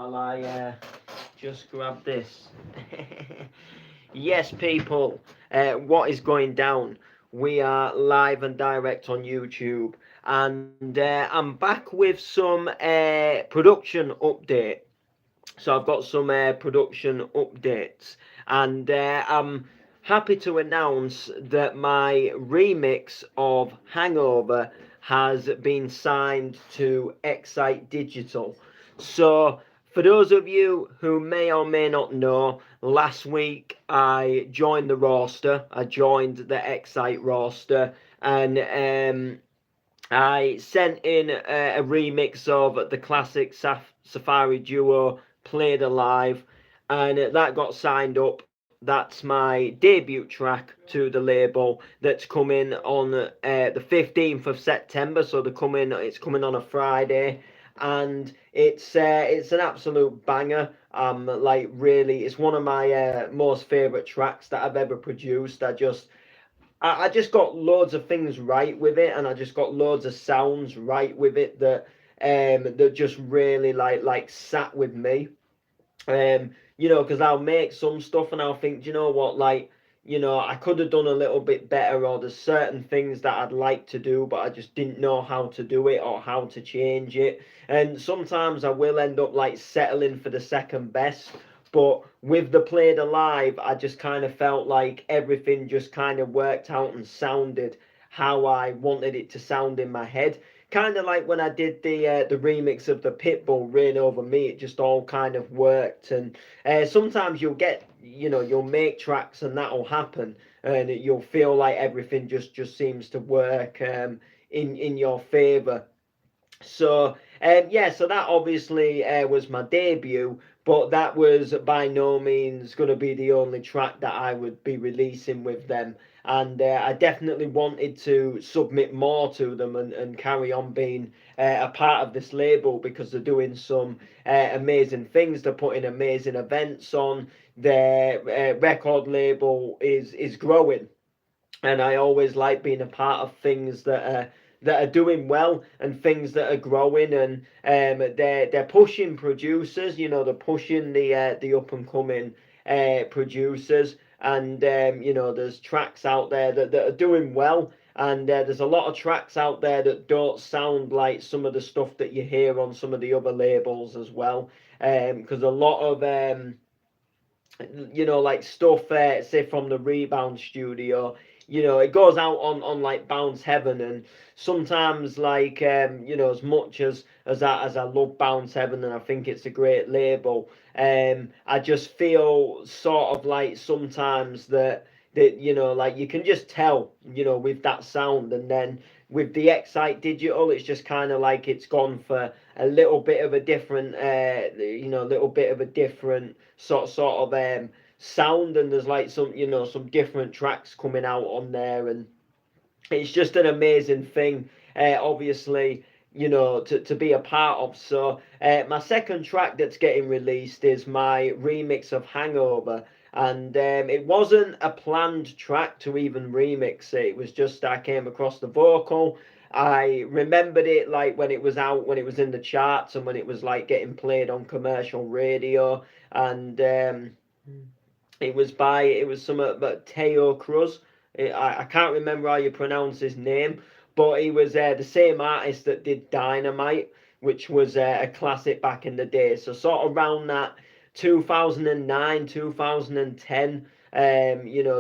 while I just grab this. Yes, people, what is going down? We are live and direct on YouTube, and I'm back with some production update. So I've got some production updates, and I'm happy to announce that my remix of Hangover has been signed to Excite Digital. So for those of you who may or may not know, last week I joined the roster. I joined the Excite roster, and I sent in a remix of the classic Safari duo Played Alive, and that got signed up. That's my debut track to the label that's coming on the 15th of September. So it's coming on a Friday, and it's an absolute banger. Like really, it's one of my most favorite tracks that I've ever produced. I just got loads of things right with it, and I just got loads of sounds right with it that just really like sat with me. Because I'll make some stuff and I'll think, you know what, like, I could have done a little bit better, or there's certain things that I'd like to do, but I just didn't know how to do it or how to change it. And sometimes I will end up like settling for the second best. But with the Played Alive, I just kind of felt like everything just kind of worked out and sounded how I wanted it to sound in my head. Kind of like when I did the remix of the Pitbull Rain Over Me, it just all kind of worked. And sometimes you'll make tracks and that'll happen, and you'll feel like everything just seems to work in your favor. So yeah, so that obviously was my debut, but that was by no means going to be the only track that I would be releasing with them. And I definitely wanted to submit more to them and carry on being a part of this label, because they're doing some amazing things. They're putting amazing events on. Their record label is growing, and I always like being a part of things that are doing well and things that are growing, and they're pushing producers. They're pushing the up and coming producers, and there's tracks out there that are doing well. And there's a lot of tracks out there that don't sound like some of the stuff that you hear on some of the other labels as well. Because a lot of like stuff, say from the Rebound Studio, it goes out on like Bounce Heaven, and sometimes like as much as I love Bounce Heaven and I think it's a great label, I just feel sort of like sometimes that like you can just tell, with that sound. And then with the Excite Digital, it's just kind of like it's gone for a little bit of a different little bit of a different sort of sound. And there's like some different tracks coming out on there, and it's just an amazing thing, obviously, to be a part of. So my second track that's getting released is my remix of Hangover. And it wasn't a planned track to even remix it. It was just I came across the vocal. I remembered it like when it was out, when it was in the charts, and when it was like getting played on commercial radio. And it was some but Teo Cruz. I can't remember how you pronounce his name, but he was the same artist that did Dynamite, which was a classic back in the day. So sort of around that 2009, 2010,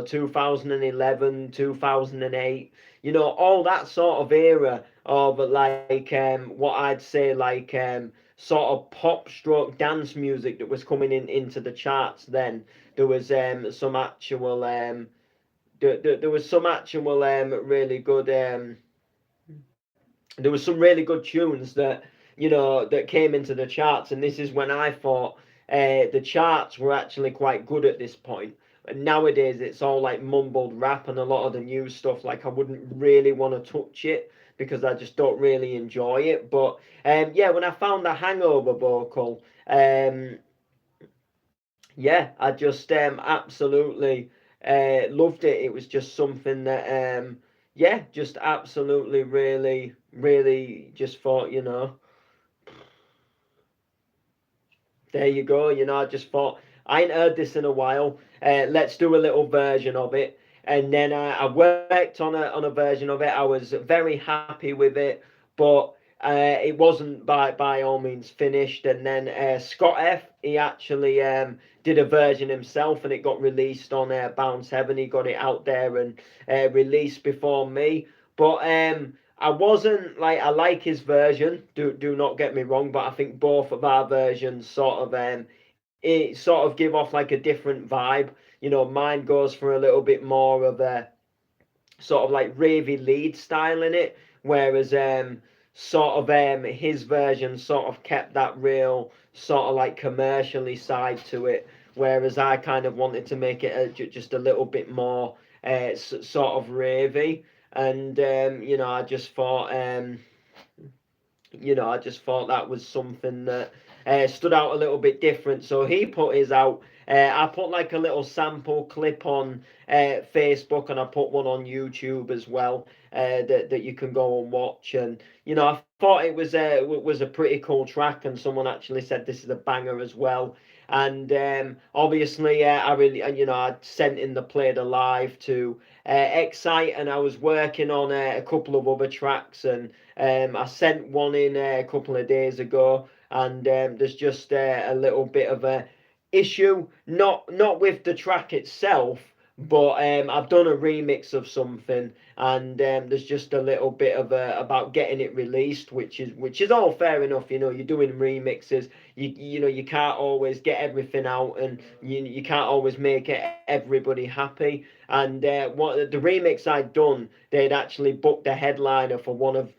2011, 2008, all that sort of era of like what I'd say like sort of pop stroke dance music that was coming into the charts then. There was some actual there was some actual really good there was some really good tunes that came into the charts. And this is when I thought the charts were actually quite good at this point. And nowadays it's all like mumbled rap, and a lot of the new stuff, like I wouldn't really want to touch it because I just don't really enjoy it. But yeah, when I found the Hangover vocal, yeah, I just absolutely loved it. It was just something that yeah, just absolutely really, really just thought, There you go. I just thought I ain't heard this in a while. Let's do a little version of it. And then I worked on a version of it. I was very happy with it, but it wasn't by all means finished. And then Scott F, he actually did a version himself, and it got released on Bounce Heaven. He got it out there and released before me. But I wasn't like, I like his version. Do not get me wrong, but I think both of our versions sort of it sort of give off like a different vibe. Mine goes for a little bit more of a sort of like ravey lead style in it, whereas sort of his version sort of kept that real sort of like commercially side to it, whereas I kind of wanted to make it just a little bit more sort of ravey. And I just thought that was something that stood out a little bit different. So he put his out. I put like a little sample clip on Facebook, and I put one on YouTube as well, that you can go and watch. And I thought it was a pretty cool track, and someone actually said this is a banger as well. And obviously, I really, I sent in the Played Alive to Excite, and I was working on a couple of other tracks, and I sent one in a couple of days ago, and there's just a little bit of a issue, not with the track itself, but I've done a remix of something, and there's just a little bit of about getting it released, which is all fair enough. You're doing remixes. You can't always get everything out, and you can't always make everybody happy. And what the remix I'd done, they'd actually booked a headliner for one of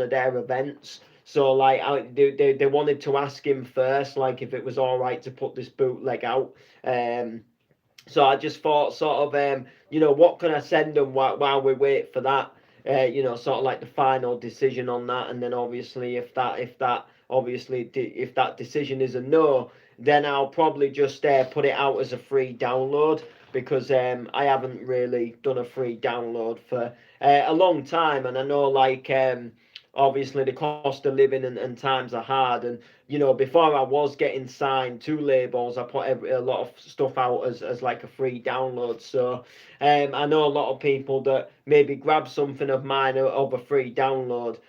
their events. So like they wanted to ask him first, like if it was all right to put this bootleg out. So I just thought, sort of, what can I send them while we wait for that? Sort of like the final decision on that. And then obviously, if that decision is a no, then I'll probably just put it out as a free download, because I haven't really done a free download for a long time, and I know like obviously the cost of living and times are hard. And before I was getting signed to labels, I put a lot of stuff out as like a free download. So I know a lot of people that maybe grab something of mine of a free download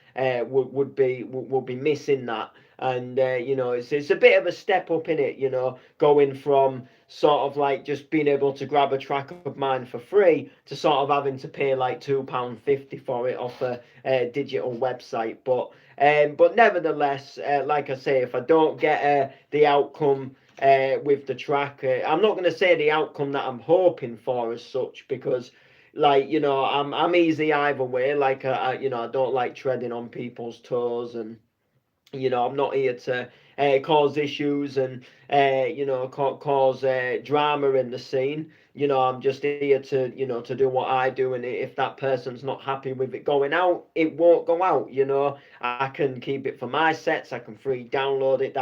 would be missing that. And it's a bit of a step up in it, going from sort of like just being able to grab a track of mine for free to sort of having to pay like £2.50 for it off a digital website. But nevertheless, like I say, if I don't get the outcome with the track, I'm not going to say the outcome that I'm hoping for as such, because like I'm easy either way. Like I don't like treading on people's toes, and I'm not here to cause issues and cause drama in the scene. I'm just here to do what I do, and if that person's not happy with it going out, it won't go out. I can keep it for my sets. I can free download it.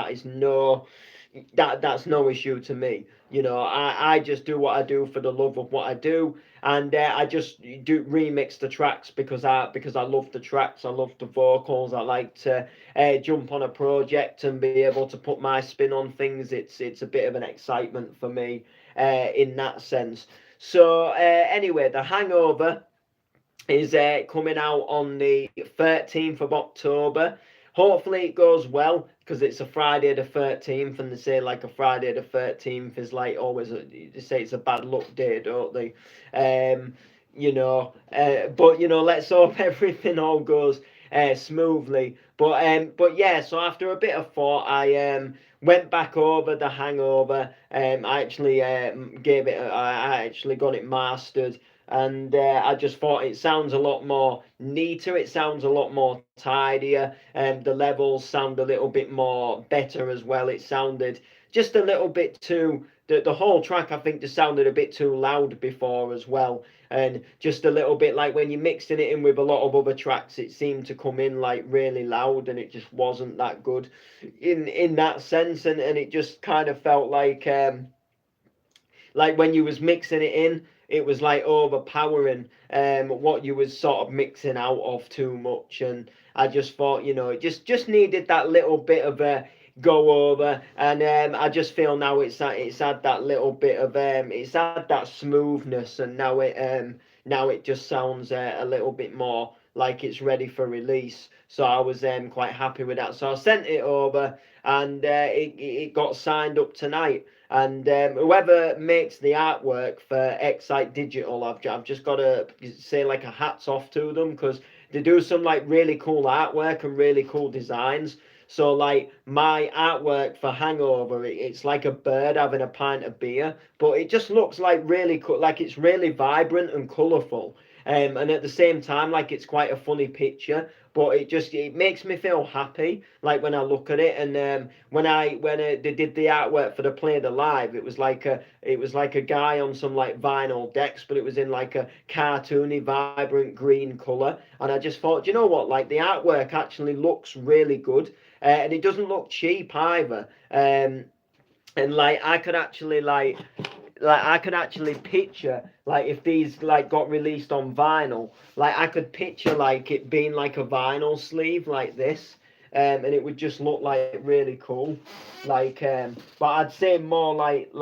That's no issue to me. I just do what I do for the love of what I do, and I just do remix the tracks because I love the tracks. I love the vocals. I like to jump on a project and be able to put my spin on things. It's a bit of an excitement for me in that sense. So anyway, the Hangover is coming out on the 13th of October. Hopefully it goes well, because it's a Friday the 13th, and they say like a Friday the 13th is like always they say it's a bad luck day, don't they? But let's hope everything all goes smoothly. But yeah, so after a bit of thought, I went back over the Hangover. I actually I actually got it mastered, and I just thought it sounds a lot more neater. It sounds a lot more tidier, and the levels sound a little bit more better as well. It sounded just a little bit too. The whole track, I think, just sounded a bit too loud before as well, and just a little bit like when you're mixing it in with a lot of other tracks, it seemed to come in like really loud, and it just wasn't that good in that sense, and it just kind of felt like when you was mixing it in, it was like overpowering what you was sort of mixing out of too much. And I just thought, it just needed that little bit of a go over, and I just feel now it's had that little bit of it's had that smoothness, and now it just sounds a little bit more like it's ready for release. So I was quite happy with that. So I sent it over, and it got signed up tonight. And whoever makes the artwork for Excite Digital, I've just got to say like a hats off to them, because they do some like really cool artwork and really cool designs. So like my artwork for Hangover, it's like a bird having a pint of beer, but it just looks like really cool, like it's really vibrant and colourful. And at the same time, like it's quite a funny picture, but it makes me feel happy, like when I look at it. And when they did the artwork for the Play the Live, it was like a guy on some like vinyl decks, but it was in like a cartoony, vibrant green colour. And I just thought, you know what, like the artwork actually looks really good, and it doesn't look cheap either. And like I could actually picture like if these like got released on vinyl, like I could picture like it being like a vinyl sleeve like this, and it would just look like really cool. But I'd say more like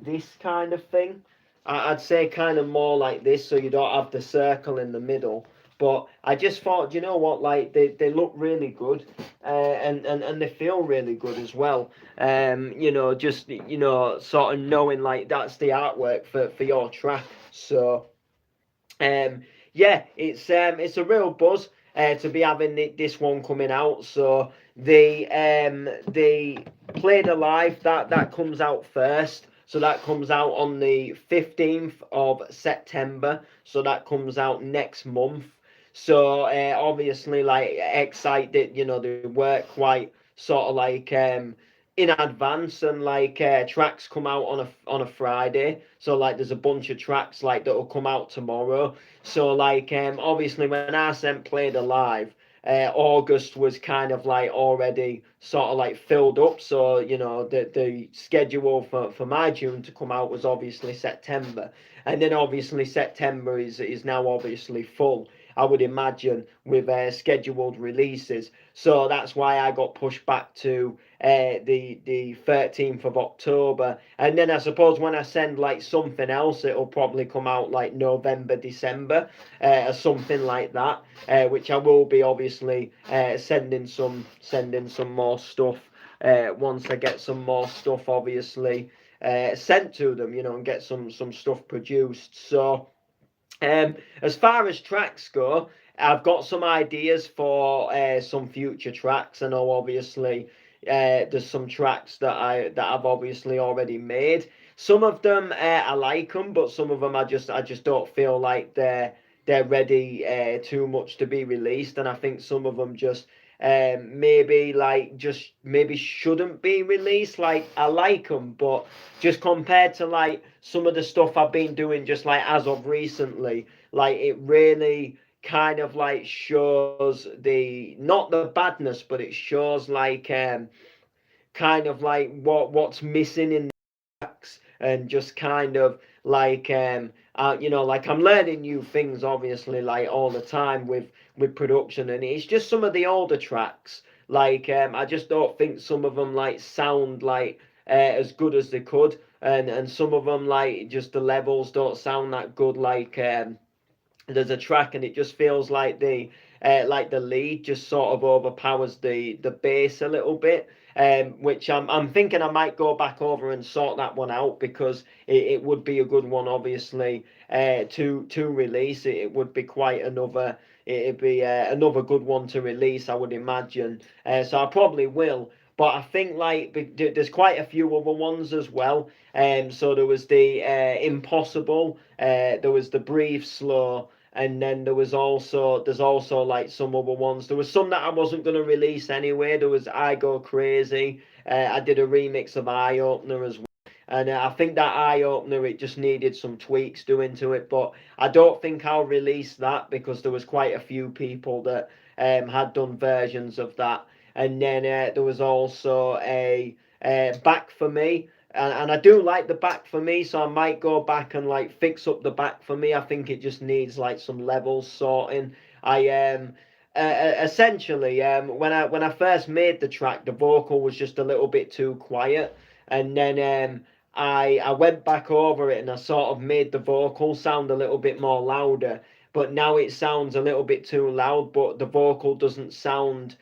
this kind of thing. I'd say kind of more like this, so you don't have the circle in the middle. But I just thought, you know what, like they look really good, and they feel really good as well. Just sort of knowing like that's the artwork for your track. So yeah, it's a real buzz to be having this one coming out. So the Played Alive, that comes out first. So that comes out on the 15th of September. So that comes out next month. So obviously, like Excite, they work quite sort of like in advance, and like tracks come out on a Friday. So like there's a bunch of tracks like that'll come out tomorrow. So like obviously when I sent Played Alive, August was kind of like already sort of like filled up. So the schedule for my June to come out was obviously September, and then obviously September is now obviously full, I would imagine, with scheduled releases. So that's why I got pushed back to the 13th of October. And then I suppose when I send like something else, it'll probably come out like November, December, or something like that. Which I will be obviously sending some more stuff once I get some more stuff obviously sent to them, and get some stuff produced. So as far as tracks go, I've got some ideas for some future tracks. I know obviously there's some tracks that I've obviously already made. Some of them I like them, but some of them I just don't feel like they're ready too much to be released, and I think some of them just maybe like just maybe shouldn't be released. Like I like them, but just compared to like some of the stuff I've been doing just like as of recently, like it really kind of like shows the not the badness, but it shows like kind of like what's missing in tracks, and just kind of like like I'm learning new things obviously like all the time with production, and it's just some of the older tracks like I just don't think some of them like sound like as good as they could, and some of them like just the levels don't sound that good. Like there's a track and it just feels like the lead just sort of overpowers the bass a little bit, which I'm thinking I might go back over and sort that one out, because it would be a good one obviously to release. It would be quite it'd be another good one to release, I would imagine. So I probably will. But I think like there's quite a few other ones as well. So there was the Impossible, there was the Breathe Slow, and then there's also like some other ones. There was some that I wasn't going to release anyway. There was I Go Crazy. I did a remix of Eye Opener as well. And I think that Eye Opener, it just needed some tweaks doing to it. But I don't think I'll release that, because there was quite a few people that had done versions of that. And then there was also a Back for Me, and I do like the Back for Me, so I might go back and like fix up the Back for Me. I think it just needs like some levels sorting. essentially, when I first made the track, the vocal was just a little bit too quiet, and then I went back over it and I sort of made the vocal sound a little bit more louder. But now it sounds a little bit too loud, but the vocal doesn't sound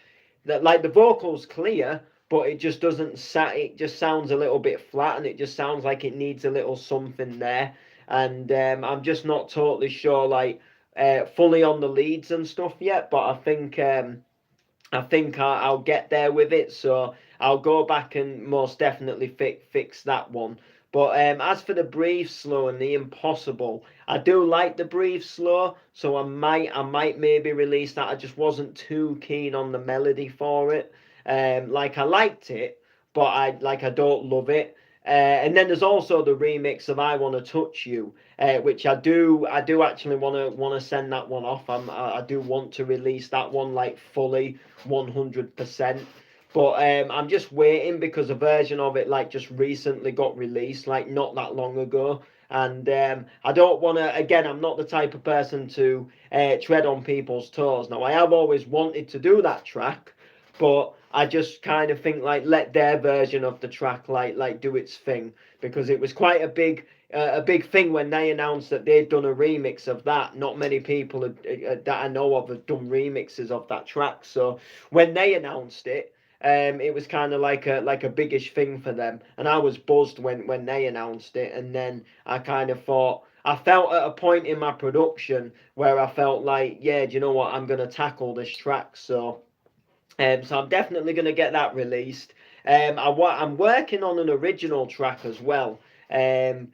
that like the vocal's clear, but it just doesn't it just sounds a little bit flat, and it just sounds like it needs a little something there. And I'm just not totally sure, like fully on the leads and stuff yet, but I think I'll get there with it. So I'll go back and most definitely fix that one. But as for the breathe slow and the impossible, I do like the breathe slow, so I might maybe release that. I just wasn't too keen on the melody for it. Like I liked it, but I don't love it. And then there's also the remix of "I Wanna Touch You," which I do actually wanna send that one off. I do want to release that one like fully 100%. But I'm just waiting because a version of it like just recently got released, like not that long ago. And I don't want to. Again, I'm not the type of person to tread on people's toes. Now, I have always wanted to do that track, but I just kind of think like let their version of the track like do its thing, because it was quite a big thing when they announced that they'd done a remix of that. Not many people that I know of have done remixes of that track. So when they announced it, it was kind of like a biggish thing for them, and I was buzzed when they announced it. And then I kind of thought I felt at a point in my production where I felt like, yeah, do you know what? I'm gonna tackle this track. So I'm definitely going to get that released. I'm working on an original track as well. I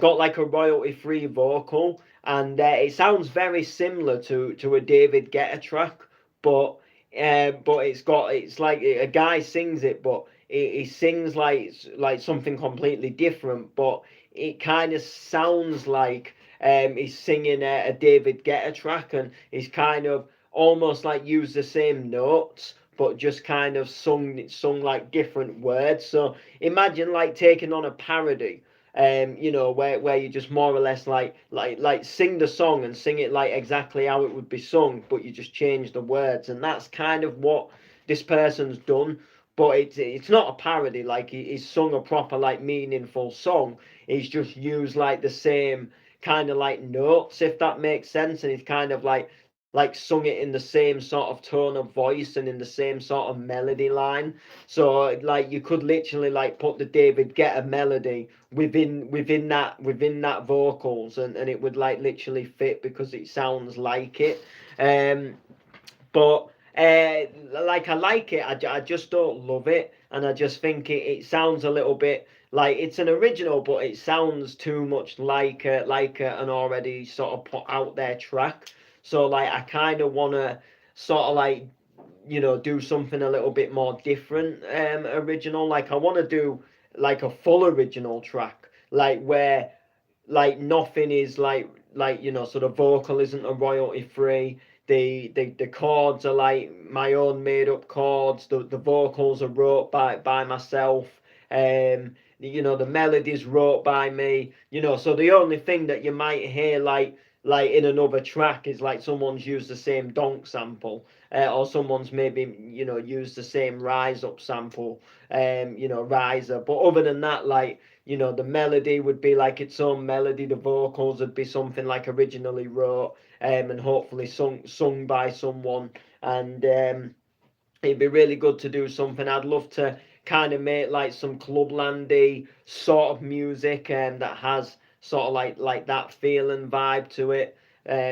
got like a royalty-free vocal, and it sounds very similar to a David Guetta track, but it's like a guy sings it, but he sings like something completely different, but it kind of sounds like he's singing a David Guetta track, and he's kind of almost like used the same notes but just kind of sung like different words. So imagine like taking on a parody, where you just more or less like sing the song and sing it like exactly how it would be sung, but you just change the words. And that's kind of what this person's done. But it's not a parody, like he's sung a proper like meaningful song. He's just used like the same kind of like notes, if that makes sense. And he's kind of like sung it in the same sort of tone of voice and in the same sort of melody line. So like you could literally like put the David Guetta melody within that vocals, and it would like literally fit because it sounds like it. Um, but like I like it, I just don't love it, and I just think it sounds a little bit like it's an original, but it sounds too much like an already sort of put out there track. So like I kind of want to sort of like do something a little bit more different, original. Like I want to do like a full original track, like where like nothing is like so the vocal isn't a royalty free. The chords are like my own made up chords. The vocals are wrote by myself. The melodies wrote by me. So the only thing that you might hear like in another track is like someone's used the same donk sample, or someone's maybe used the same rise up sample, riser. But other than that, like the melody would be like its own melody. The vocals would be something like originally wrote, and hopefully sung by someone. And it'd be really good to do something. I'd love to kind of make like some clublandy sort of music, that has sort of like that feel and vibe to it.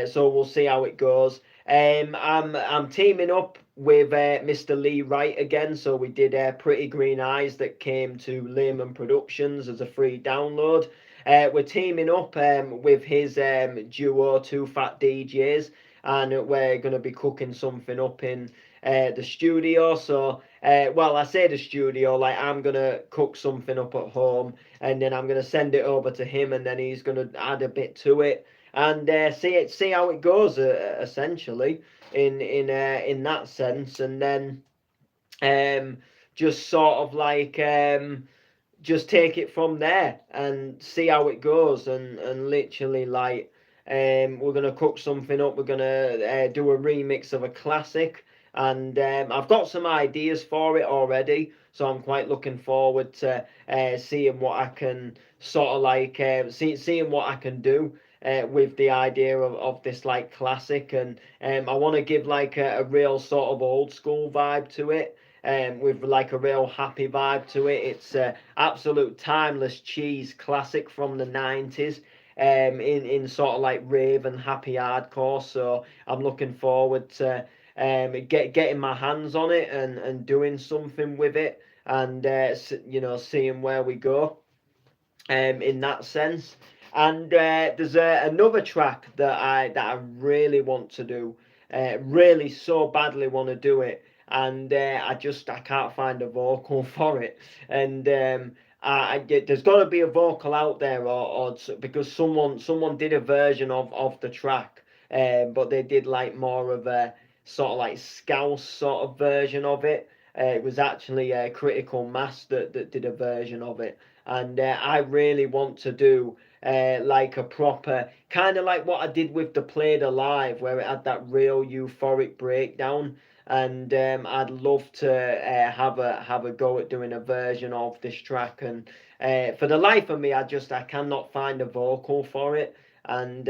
So we'll see how it goes. I'm teaming up with Mr. Lee Wright again. So we did Pretty Green Eyes that came to Lehman Productions as a free download. We're teaming up with his duo, Two Fat DJs, and we're going to be cooking something up in the studio. So, well, I say the studio, like I'm gonna cook something up at home, and then I'm gonna send it over to him, and then he's gonna add a bit to it, and see how it goes, essentially, in that sense, and then um, just sort of like just take it from there and see how it goes, and literally like We're gonna cook something up. We're gonna do a remix of a classic, and I've got some ideas for it already. So I'm quite looking forward to seeing what I can sort of like seeing what I can do with the idea of this like classic, and I want to give like a real sort of old school vibe to it. With like a real happy vibe to it. It's absolute timeless cheese classic from the 90s. In sort of like rave and happy hardcore, so I'm looking forward to getting my hands on it and doing something with it, and seeing where we go in that sense. And there's another track that I really want to do, really so badly want to do it, and I can't find a vocal for it, and there's got to be a vocal out there, or because someone did a version of the track, but they did like more of a sort of like scouse sort of version of it. It was actually Critical Mass that did a version of it, and I really want to do like a proper kind of like what I did with the Played Alive, where it had that real euphoric breakdown. And I'd love to have a go at doing a version of this track. And for the life of me, I cannot find a vocal for it. And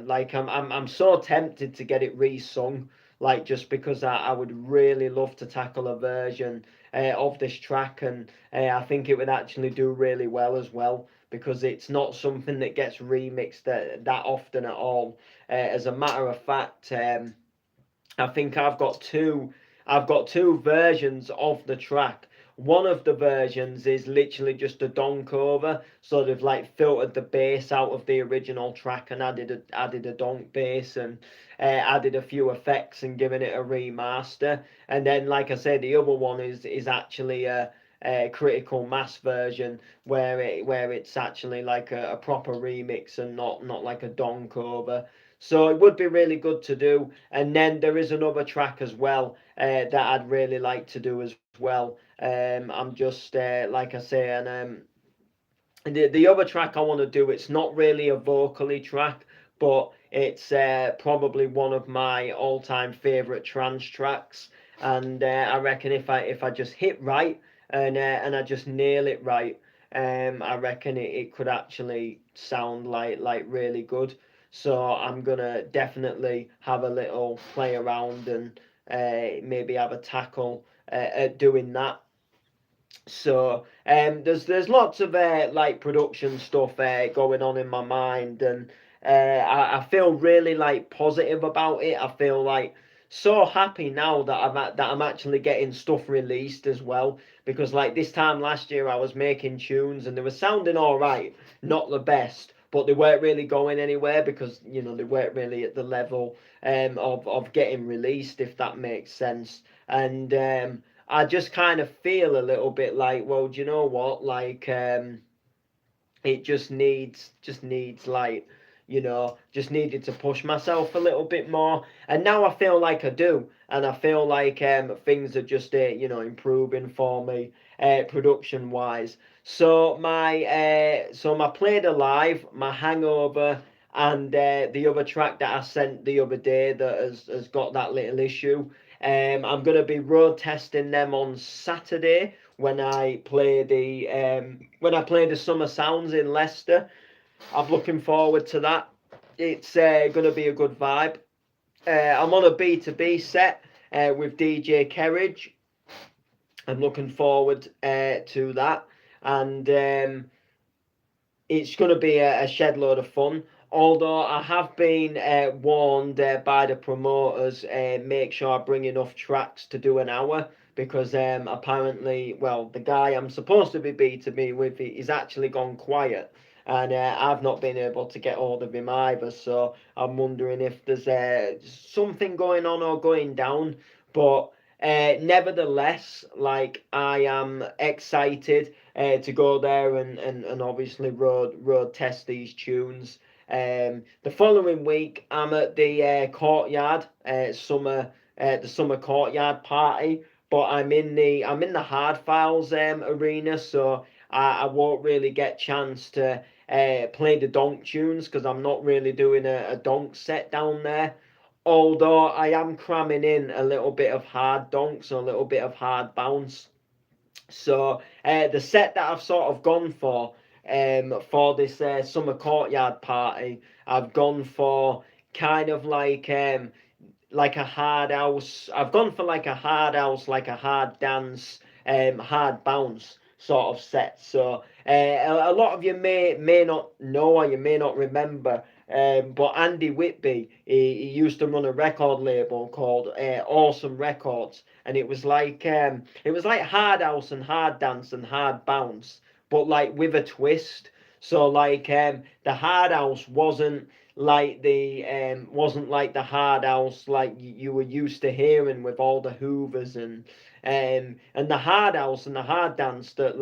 like I'm so tempted to get it re-sung, like just because I would really love to tackle a version of this track, and I think it would actually do really well as well, because it's not something that gets remixed that often at all. As a matter of fact, I think I've got two versions of the track. One of the versions is literally just a donk over, so they've like filtered the bass out of the original track and added a donk bass, and added a few effects and given it a remaster. And then, like I said, the other one is actually a Critical Mass version, where it's actually like a proper remix and not like a donk over. So it would be really good to do. And then there is another track as well that I'd really like to do as well. I'm just like I say, and the other track I want to do, it's not really a vocally track, but it's probably one of my all-time favorite trance tracks. And I reckon if I just hit right, and I just nail it right, I reckon it could actually sound like really good. So I'm gonna definitely have a little play around, and maybe have a tackle at doing that. So there's lots of like production stuff going on in my mind, and I feel really like positive about it. I feel like so happy now that I'm actually getting stuff released as well, because like this time last year I was making tunes and they were sounding all right, not the best, but they weren't really going anywhere, because they weren't really at the level of getting released, if that makes sense. And I just kind of feel a little bit like, well, do you know what? Like, it just needs like, just needed to push myself a little bit more, and now I feel like I do, and I feel like things are just improving for me, production wise. So my Played Alive, my Hangover, and the other track that I sent the other day that has got that little issue. I'm gonna be road testing them on Saturday when I play the Summer Sounds in Leicester. I'm looking forward to that. It's gonna be a good vibe. I'm on a B2B set with DJ Kerridge. I'm looking forward to that, and it's going to be a shed load of fun. Although I have been warned by the promoters, make sure I bring enough tracks to do an hour, because apparently, well, the guy I'm supposed to be B2B with, he's actually gone quiet, and I've not been able to get hold of him either. So I'm wondering if there's something going on or going down. But nevertheless, like, I am excited to go there and obviously road test these tunes. The following week, I'm at the courtyard the summer courtyard party, but I'm in the Hard Files arena, so I won't really get chance to play the donk tunes because I'm not really doing a donk set down there. Although I am cramming in a little bit of hard donks, a little bit of hard bounce. So the set that I've sort of gone for this summer courtyard party, I've gone for kind of like a hard house. I've gone for like a hard house, like a hard dance, hard bounce sort of set. So a lot of you may not know or you may not remember. But Andy Whitby, he used to run a record label called Awesome Records, and it was like hard house and hard dance and hard bounce, but like with a twist. So the hard house wasn't like the hard house like you were used to hearing with all the Hoovers and the hard house and the hard dance that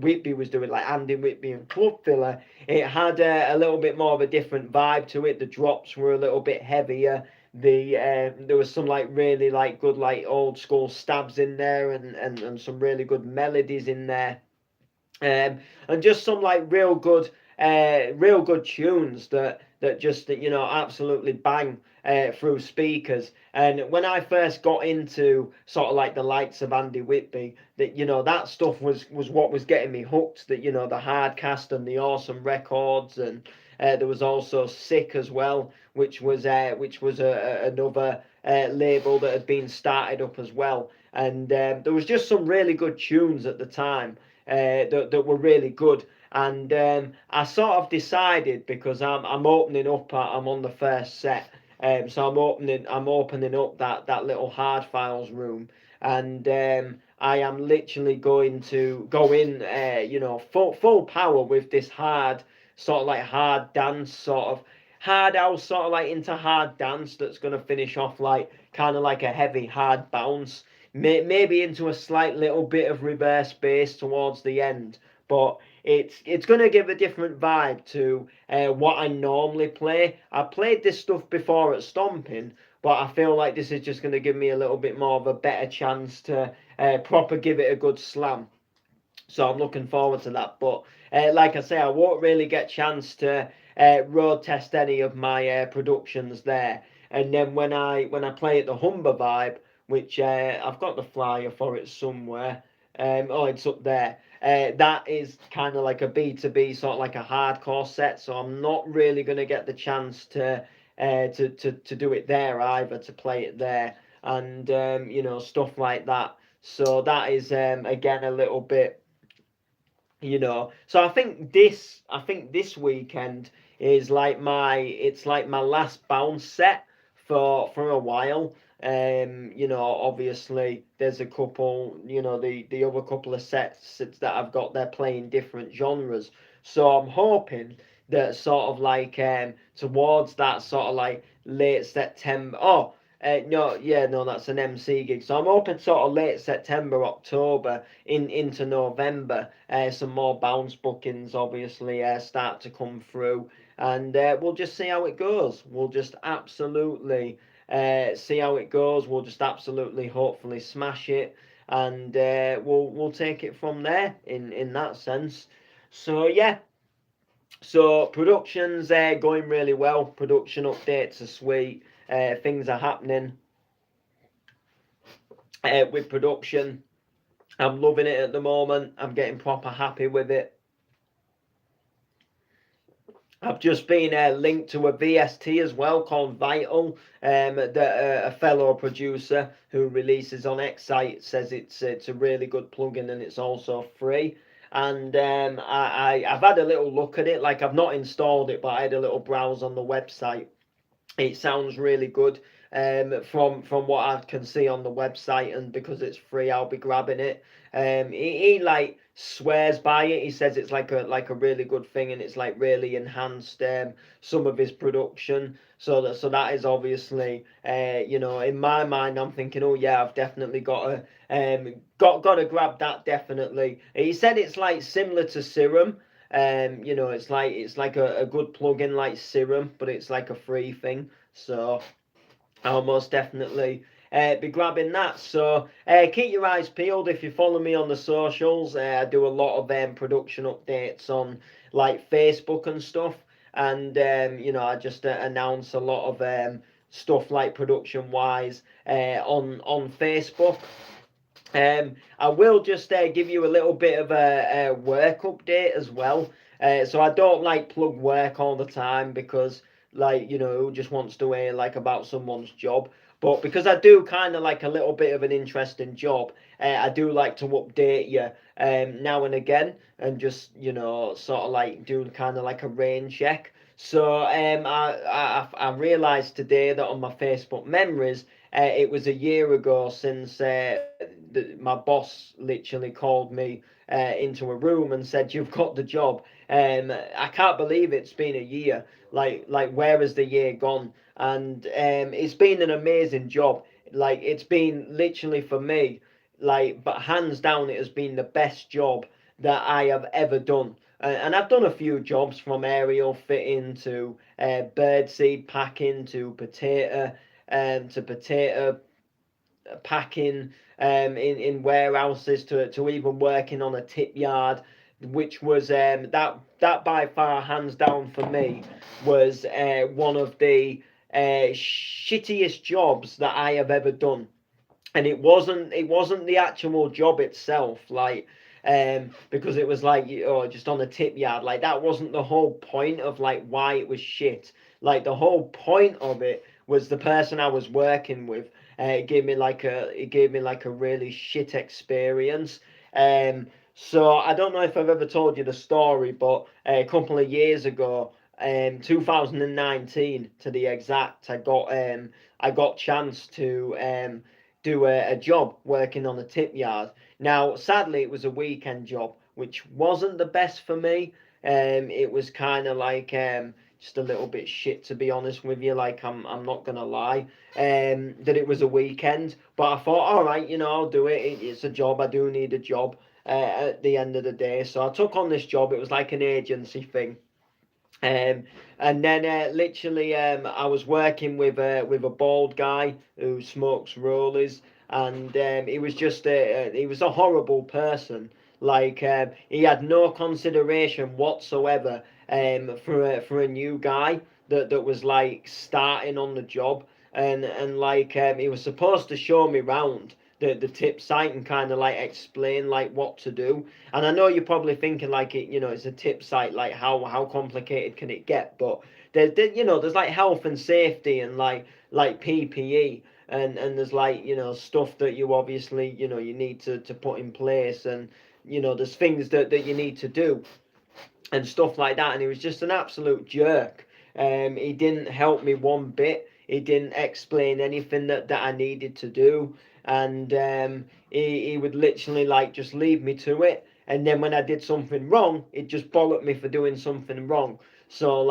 Whitby was doing, like Andy Whitby and Club Filler. It had a little bit more of a different vibe to it. The drops were a little bit heavier. There was some like really like good like old school stabs in there and some really good melodies in there, and just some like real good tunes that just absolutely bang through speakers. And when I first got into sort of like the likes of Andy Whitby, that stuff was what was getting me hooked. That the Hardcast and the Awesome Records, and there was also Sick as well, which was another label that had been started up as well. And there was just some really good tunes at the time that were really good. And I sort of decided, because I'm opening up, I'm on the first set, so I'm opening up that little hard files room, and I am literally going to go in, full power with this hard sort of like hard dance sort of hard house, sort of like into hard dance that's going to finish off like kind of like a heavy hard bounce, maybe into a slight little bit of reverse bass towards the end. But it's going to give a different vibe to what I normally play. I played this stuff before at Stomping, but I feel like this is just going to give me a little bit more of a better chance to proper give it a good slam. So I'm looking forward to that. But like I say, I won't really get chance to road test any of my productions there. And then when I play at the Humber Vibe, which I've got the flyer for it somewhere. Oh, it's up there. That is kind of like a B2B, sort of like a hardcore set. So I'm not really going to get the chance to do it there either, to play it there, and stuff like that. So that is again a little bit, so I think this weekend is like my last bounce set for a while. Obviously there's a couple, the other couple of sets that I've got, they're playing different genres. So I'm hoping that sort of like towards that sort of like late September. Oh, no, yeah, no, that's an MC gig. So I'm hoping sort of late September, October, into November. Some more bounce bookings obviously start to come through, and we'll just see how it goes. We'll just absolutely see how it goes. We'll just absolutely hopefully smash it, and we'll take it from there in that sense. So yeah. So production's going really well. Production updates are sweet. Things are happening with production. I'm loving it at the moment. I'm getting proper happy with it. I've just been linked to a VST as well called Vital, that a fellow producer who releases on Excite says it's a really good plugin, and it's also free. And I've had a little look at it. Like, I've not installed it, but I had a little browse on the website. It sounds really good, from what I can see on the website, and because it's free, I'll be grabbing it. He like swears by it. He says it's like a really good thing, and it's like really enhanced some of his production. So that is obviously, in my mind, I'm thinking, oh yeah, I've definitely got to grab that, definitely. He said it's like similar to Serum. It's like a good plugin like Serum, but it's like a free thing. So I'll most definitely be grabbing that. So keep your eyes peeled if you follow me on the socials. I do a lot of production updates on like Facebook and stuff, and I just announce a lot of stuff like production wise on Facebook. I will just give you a little bit of a work update as well. So I don't like plug work all the time because, like, who just wants to hear like about someone's job? But because I do kind of like a little bit of an interesting job, I do like to update you now and again, and just sort of like doing kind of like a rain check. So I realised today that on my Facebook memories, it was a year ago since my boss literally called me into a room and said, "You've got the job." I can't believe it's been a year. Like where has the year gone? And it's been an amazing job. Like it's been literally for me, like, but hands down, it has been the best job that I have ever done. And I've done a few jobs from aerial fitting to birdseed packing to potato packing in warehouses to even working on a tip yard, which was that by far, hands down for me, was one of the shittiest jobs that I have ever done. And it wasn't the actual job itself, like because it was like just on a tip yard, like that wasn't the whole point of like why it was shit. Like the whole point of it was the person I was working with. It gave me like a really shit experience. So I don't know if I've ever told you the story, but a couple of years ago, 2019 to the exact, I got chance to do a job working on a tip yard. Now, sadly, it was a weekend job, which wasn't the best for me. It was kind of like just a little bit shit, to be honest with you. Like I'm not gonna lie, that it was a weekend. But I thought, all right, I'll do it. It's a job. I do need a job at the end of the day. So I took on this job. It was like an agency thing. Um, and then literally, I was working with a bald guy who smokes rollies, and he was a horrible person. Like he had no consideration whatsoever for a new guy that was like starting on the job, and like he was supposed to show me round the tip site and kind of like explain like what to do. And I know you're probably thinking like it's a tip site, like how complicated can it get? But there's like health and safety and like PPE, and there's like stuff that you obviously you need to put in place, and there's things that you need to do and stuff like that. And he was just an absolute jerk. He didn't help me one bit. He didn't explain anything that I needed to do, and he would literally like just leave me to it. And then when I did something wrong, it just bollocked me for doing something wrong. So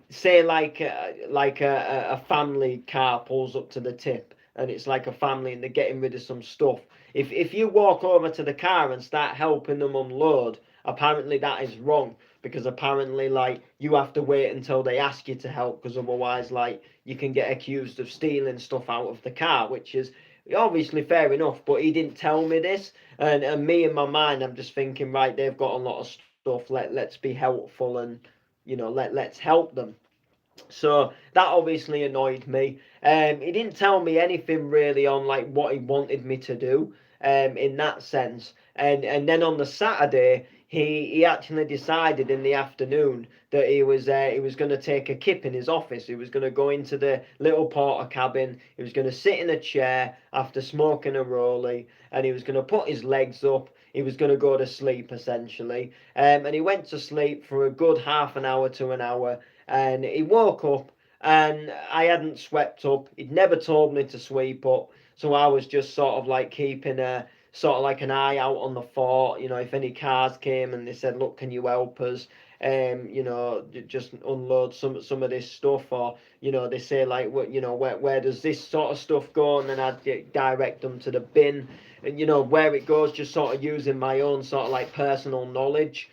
say like a family car pulls up to the tip, and it's like a family and they're getting rid of some stuff. If you walk over to the car and start helping them unload, apparently that is wrong, because apparently like you have to wait until they ask you to help, because otherwise like you can get accused of stealing stuff out of the car, which is obviously fair enough. But he didn't tell me this, and me in my mind I'm just thinking, right, they've got a lot of stuff, let's be helpful, and let's help them. So that obviously annoyed me. He didn't tell me anything really on like what he wanted me to do, in that sense. And then on the Saturday, he actually decided in the afternoon that he was going to take a kip in his office. He was going to go into the little porter cabin. He was going to sit in a chair after smoking a rollie, and he was going to put his legs up. He was going to go to sleep essentially. And he went to sleep for a good half an hour to an hour, and he woke up and I hadn't swept up. He'd never told me to sweep up, so I was just sort of like keeping a sort of like an eye out on the fort. If any cars came and they said, "Look, can you help us?" Just unload some of this stuff, or they say like, what, where does this sort of stuff go, and then I'd direct them to the bin, and where it goes, just sort of using my own sort of like personal knowledge.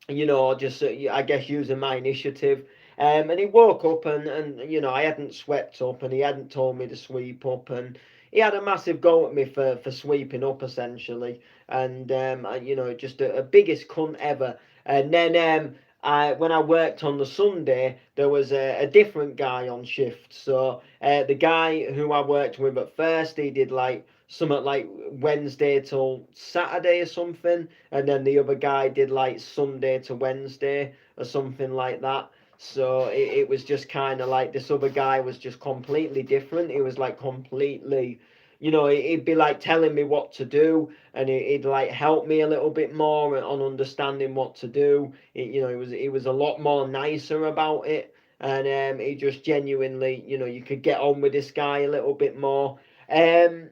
Just I guess using my initiative. And he woke up and you know, I hadn't swept up and he hadn't told me to sweep up, and he had a massive go at me for sweeping up essentially. And you know, just a biggest cunt ever. And then when I worked on the Sunday, there was a different guy on shift. So the guy who I worked with at first, he did like something like Wednesday till Saturday or something, and then the other guy did like Sunday to Wednesday or something like that. So it was just kind of like this other guy was just completely different. He was like completely, you know, he'd be like telling me what to do, and he'd like help me a little bit more on understanding what to do. You know, he was a lot more nicer about it, and he just genuinely, you know, you could get on with this guy a little bit more. Um,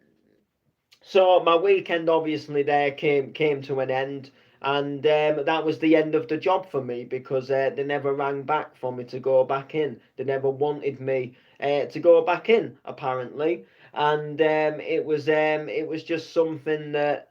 so my weekend obviously there came to an end, and that was the end of the job for me because they never rang back for me to go back in. They never wanted me to go back in apparently, and it was just something that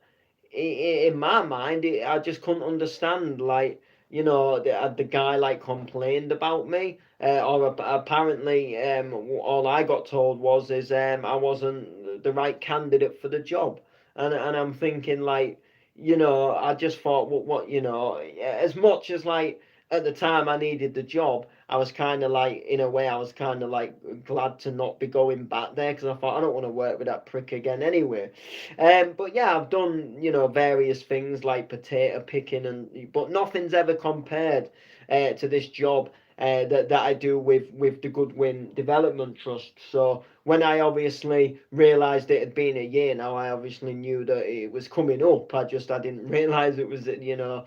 in my mind, I just couldn't understand. Like, you know, the guy like complained about me, or apparently, all I got told was is I wasn't the right candidate for the job, and I'm thinking like, you know, I just thought, what, you know, as much as like at the time I needed the job, I was kind of like, in a way, I was kind of like glad to not be going back there because I thought I don't want to work with that prick again anyway. But yeah, I've done, you know, various things like potato picking, but nothing's ever compared to this job that I do with the Goodwin Development Trust. So when I obviously realised it had been a year now, I obviously knew that it was coming up. I didn't realise it was, you know.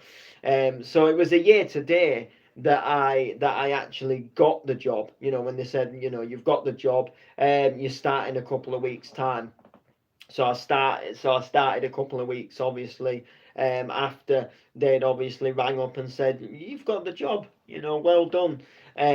So it was a year today that I actually got the job. You know, when they said, you know, you've got the job, you start in a couple of weeks' time. So I started a couple of weeks obviously after they'd obviously rang up and said you've got the job, you know, well done.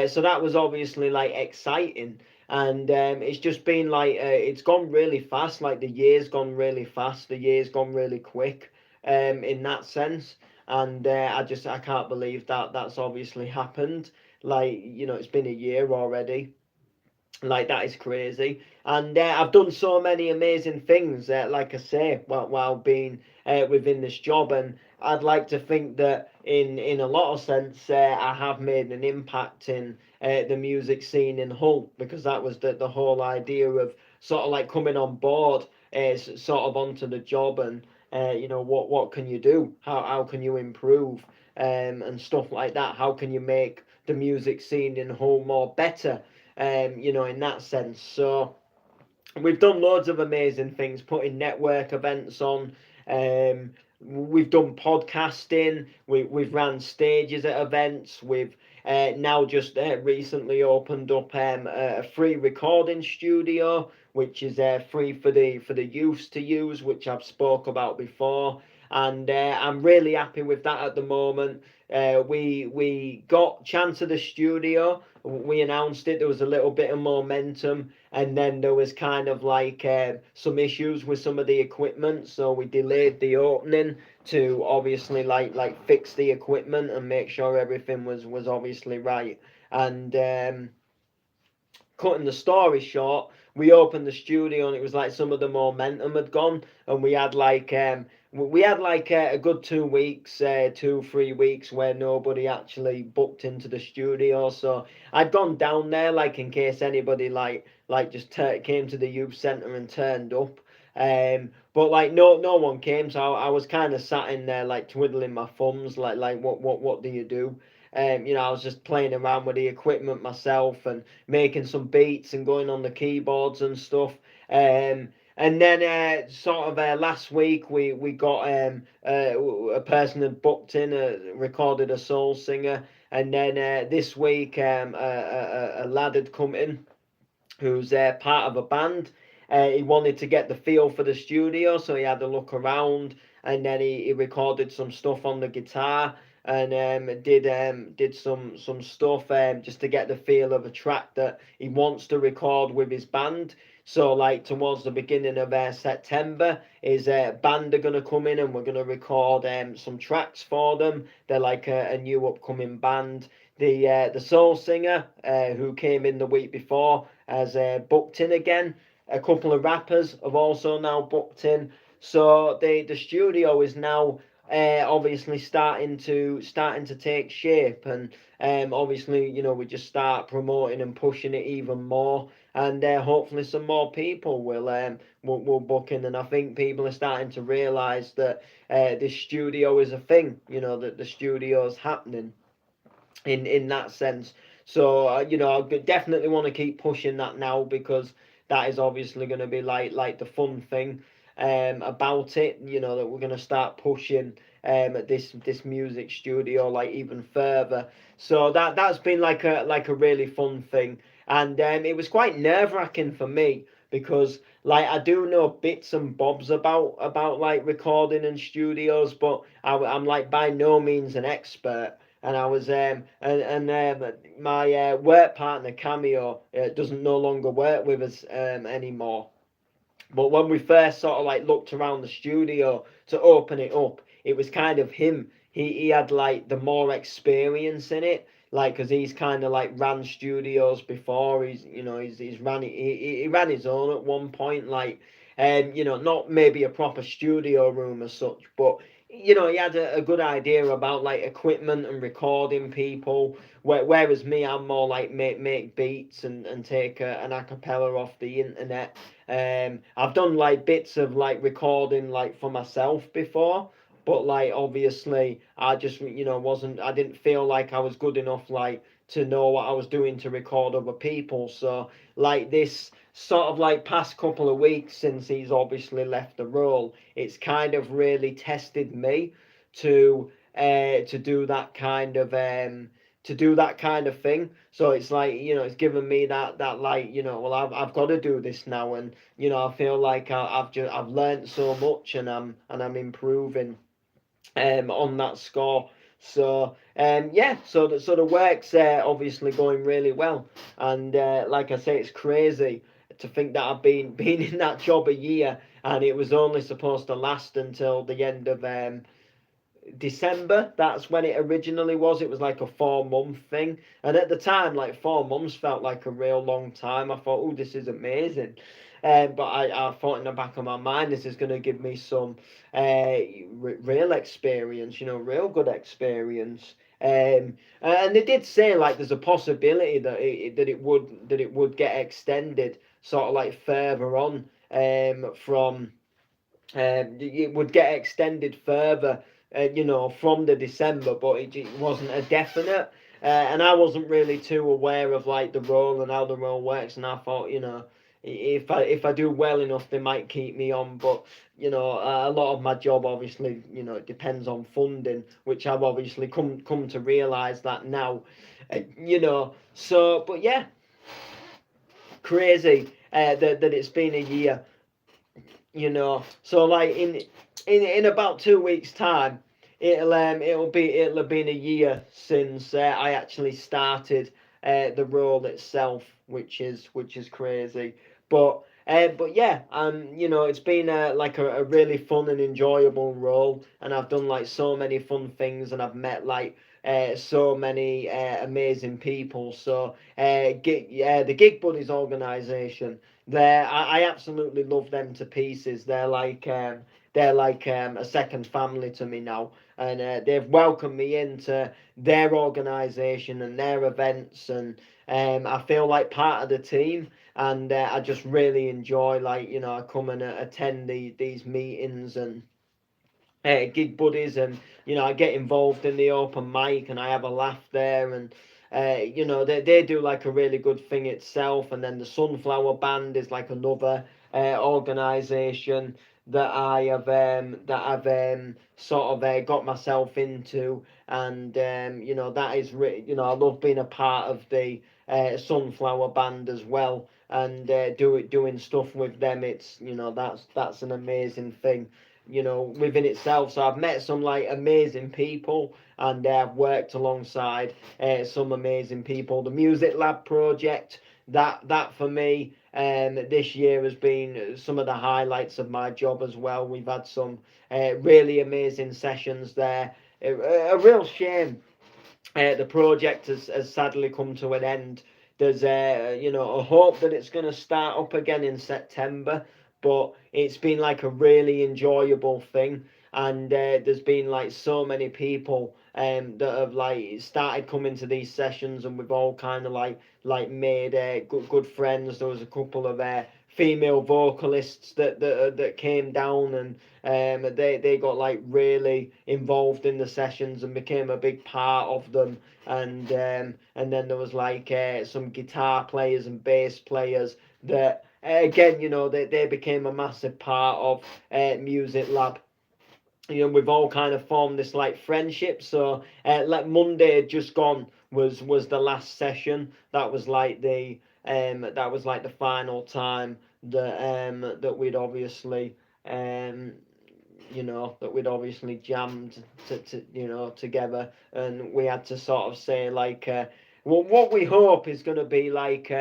So that was obviously like exciting, and it's just been like it's gone really fast. Like the year's gone really fast, the year's gone really quick, in that sense. And I can't believe that that's obviously happened. Like, you know, it's been a year already. Like that is crazy, and I've done so many amazing things. Like I say, while being within this job, and I'd like to think that in a lot of sense, I have made an impact in the music scene in Hull, because that was the whole idea of sort of like coming on board, sort of onto the job, and you know, what can you do? How can you improve, and stuff like that? How can you make the music scene in Hull more better? You know, in that sense. So we've done loads of amazing things, putting network events on. We've done podcasting. We've ran stages at events. We've now just recently opened up a free recording studio, which is free for the youths to use, which I've spoke about before. And I'm really happy with that at the moment. We got chance of the studio. We announced it. There was a little bit of momentum, and then there was kind of like some issues with some of the equipment, so we delayed the opening to obviously like fix the equipment and make sure everything was obviously right. And cutting the story short, we opened the studio and it was like some of the momentum had gone, and we had like a good 2 weeks, 2 3 weeks where nobody actually booked into the studio. So I'd gone down there like in case anybody like just came to the youth centre and turned up. But like no one came, so I was kind of sat in there like twiddling my thumbs, like what do you do? You know, I was just playing around with the equipment myself and making some beats and going on the keyboards and stuff. And then sort of last week we got a person had booked in, recorded a soul singer, and then this week a lad had come in who's part of a band. He wanted to get the feel for the studio, so he had a look around, and then he recorded some stuff on the guitar, and did some stuff just to get the feel of a track that he wants to record with his band. So like towards the beginning of September, his band are gonna come in and we're gonna record some tracks for them. They're like a new upcoming band. the soul singer who came in the week before has booked in again. A couple of rappers have also now booked in. So the studio is now obviously starting to take shape, and obviously we just start promoting and pushing it even more, and hopefully some more people will book in. And I think people are starting to realise that this studio is a thing. That the studio is happening in that sense. So I definitely want to keep pushing that now, because that is obviously going to be like the fun thing about it. That we're going to start pushing this music studio like even further. So that's been like a really fun thing, and it was quite nerve wracking for me, because like I do know bits and bobs about like recording and studios, but I'm like by no means an expert. And I was and my work partner Cameo doesn't no longer work with us anymore. But when we first sort of like looked around the studio to open it up, it was kind of him. He had like the more experience in it, like because he's kind of like ran studios before. He's ran it. He ran his own at one point, like not maybe a proper studio room as such, but he had a good idea about like equipment and recording people. Whereas me, I'm more like make beats and take an acapella off the internet. I've done like bits of like recording like for myself before, but like obviously I just wasn't. I didn't feel like I was good enough like to know what I was doing to record other people. So like this sort of like past couple of weeks since he's obviously left the role, it's kind of really tested me to to do that kind of thing. So it's like it's given me that like well I've got to do this now, and I feel like I've learned so much, and I'm improving on that score. So yeah, so the work's obviously going really well, and like I say, it's crazy to think that I've been in that job a year, and it was only supposed to last until the end of December. That's when it originally was. It was like a 4 month thing, and at the time, like 4 months felt like a real long time. I thought, oh, this is amazing. But I thought in the back of my mind, this is going to give me some real experience, real good experience. And they did say like there's a possibility that it would get extended, sort of like further on from it would get extended further, from the December, but it wasn't a definite. And I wasn't really too aware of like the role and how the role works, and I thought, if I do well enough, they might keep me on. But a lot of my job, obviously, it depends on funding, which I've obviously come to realise that now. So, but yeah, crazy that it's been a year. So like in about 2 weeks time, it'll have been a year since I actually started the role itself, which is crazy. But yeah, it's been like a really fun and enjoyable role, and I've done like so many fun things, and I've met like so many amazing people. So the Gig Buddies organisation, I absolutely love them to pieces. They're like a second family to me now, and they've welcomed me into their organisation and their events, and I feel like part of the team. And I just really enjoy, like, I come and attend these meetings and Gig Buddies, and I get involved in the open mic, and I have a laugh there, and they do like a really good thing itself. And then the Sunflower Band is like another organization that I've sort of got myself into, and that is I love being a part of the Sunflower Band as well, and doing stuff with them. It's that's an amazing thing, within itself. So I've met some like amazing people, and I've worked alongside some amazing people. The Music Lab project, that for me, this year has been some of the highlights of my job as well. We've had some really amazing sessions there. A real shame the project has sadly come to an end. There's a hope that it's going to start up again in September, but it's been like a really enjoyable thing, and there's been like so many people that have like started coming to these sessions, and we've all kind of like made good friends. There was a couple of female vocalists that came down, and they got like really involved in the sessions and became a big part of them. And then there was like some guitar players and bass players that again, they became a massive part of Music Lab. We've all kind of formed this like friendship. So like Monday just gone was the last session. That was like the final time that we'd obviously jammed together, and we had to sort of say like what we hope is going to be like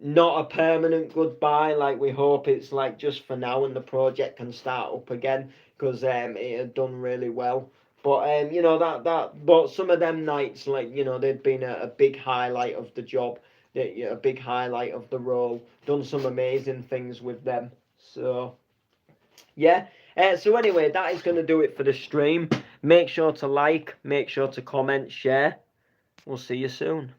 not a permanent goodbye. Like we hope it's like just for now, and the project can start up again, because it had done really well. But but some of them nights, like they'd been a big highlight of the job, a big highlight of the role. Done some amazing things with them. So yeah. So anyway, that is going to do it for the stream. Make sure to like, make sure to comment, share. We'll see you soon.